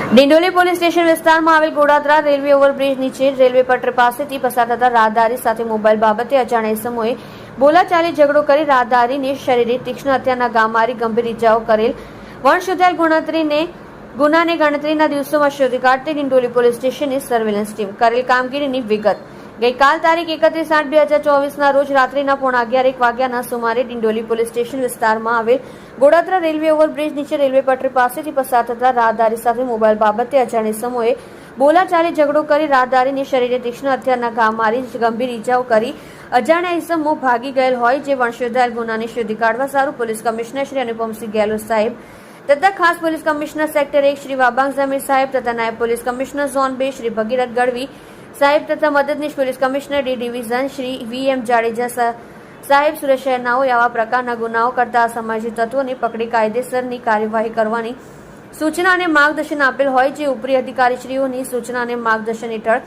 Dindoli police station વિસ્તારમાં આવેલ Godadara railway overbridge નીચે રેલવે પટરી પાસેથી પસાર થતા રાહદારી સાથે મોબાઈલ બાબતે અજાણ્યા સમયે બોલાચાલી ઝઘડો કરી રાહદારીને શરીરે તીક્ષ્ણ હત્યાના ગા મારી ગંભીર ઇજાઓ કરેલ વણ ગુનાને ગણતરીના દિવસોમાં શોધી કાઢતી ડિંડોલી પોલીસ સ્ટેશનની સર્વેલન્સ ટીમ કરેલ કામગીરીની વિગત ગઈકાલ તારીખ 31/8/2024ના રોજ રાત્રિના 11:30 વાગ્યાના સુમારે ડિંડોલી પોલીસ સ્ટેશન વિસ્તારમાં આવેલ ગોડાદરા રેલવે ઓવરબ્રિજ નીચે રેલવે પટરી પાસેથી પસાર થતા રાહદારી સાથે મોબાઈલ બાબતે અજાણ્યા સમયે બોલાચાલી ઝઘડો કરી રાહદારીની શરીરે તીક્ષ્ણ હત્યાના ઘા મારી ગંભીર ઇજાઓ કરી અજાણ્યા ઇસમો ભાગી ગયેલ હોય જે વણશોધાયેલ ગુનાને શોધી કાઢવા સારું પોલીસ કમિશનર શ્રી અનુપમસિંહ ગેહલોત સાહેબ તથા ખાસ police commissioner sector 1 Shri Wabang Zameer સાહેબ તથા નાયબ પોલીસ કમિશનર ઝોન 2 શ્રી ભગીરથ ગઢવી સાહેબ તથા મદદનીશ police commissioner D division Shri VM Jadeja સાહેબ સુરત શહેરનાઓ આવા પ્રકારના ગુનાઓ કરતા અસામાજિક તત્વોને પકડી કાયદેસરની કાર્યવાહી કરવાની સૂચના અને માર્ગદર્શન આપેલ હોય જે ઉપરી અધિકારીશ્રીઓની સૂચના અને માર્ગદર્શન હેઠળ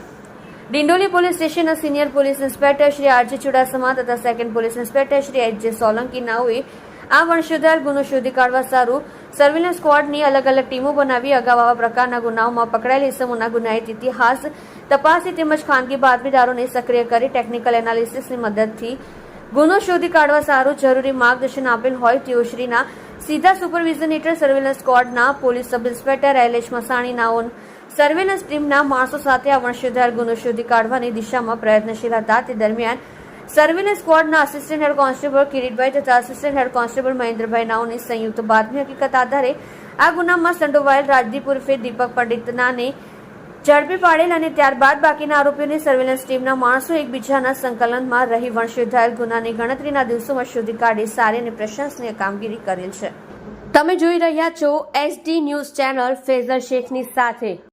ડિંડોલી પોલીસ સ્ટેશનના senior police inspector Shri RJ Chudasama તથા second police inspector Shri HJ Solanki નાઓએ આ વણશોધાયેલ ગુનો શોધી કાઢવા સારું સર્વેલન્સ સ્ક્વોડની અલગ અલગ ટીમો બનાવી અગાઉ આવા પ્રકારના ગુનાઓમાં પકડાયેલ ઇસમોના ગુનાહિત ઇતિહાસ તપાસી તેમજ ખાનગી બાતમીદારોને સક્રિય કરી ટેકનિકલ એનાલિસિસની મદદથી ગુનો શોધી કાઢવા સારું જરૂરી માર્ગદર્શન આપેલ હોય તેઓ શ્રીના સીધા સુપરવિઝન હેઠળ સર્વેલન્સ સ્ક્વોડના police sub inspector LH Masani નાઓ સર્વેલન્સ ટીમના માણસો સાથે આ વણશોધાયેલ ગુનો શોધી કાઢવાની દિશામાં પ્રયત્નશીલ હતા તે દરમિયાન સર્વેલન્સ સ્ક્વોડના આસિસ્ટન્ટ હેડ કોન્સ્ટેબલ કિરીટભાઈ તથા આસિસ્ટન્ટ હેડ કોન્સ્ટેબલ મહેન્દ્રભાઈ નાઓની સંયુક્ત બાતમી હકીકત આધારે આ ગુનામાં સંડોવાયેલ રાજદીપ ઉર્ફે દીપક પંડિતનાને ઝડપી પાડેલ અને ત્યારબાદ બાકીના આરોપીઓની સર્વેલન્સ ટીમના માણસો એકબીજાના સંકલનમાં રહી વણશોધાયેલ ગુનાની ગણતરીના દિવસોમાં શોધી કાઢી સારી અને પ્રશંસનીય કામગીરી કરેલ છે. તમે જોઈ રહ્યા છો SD ન્યૂઝ ચેનલ ફેઝલ શેખની સાથે.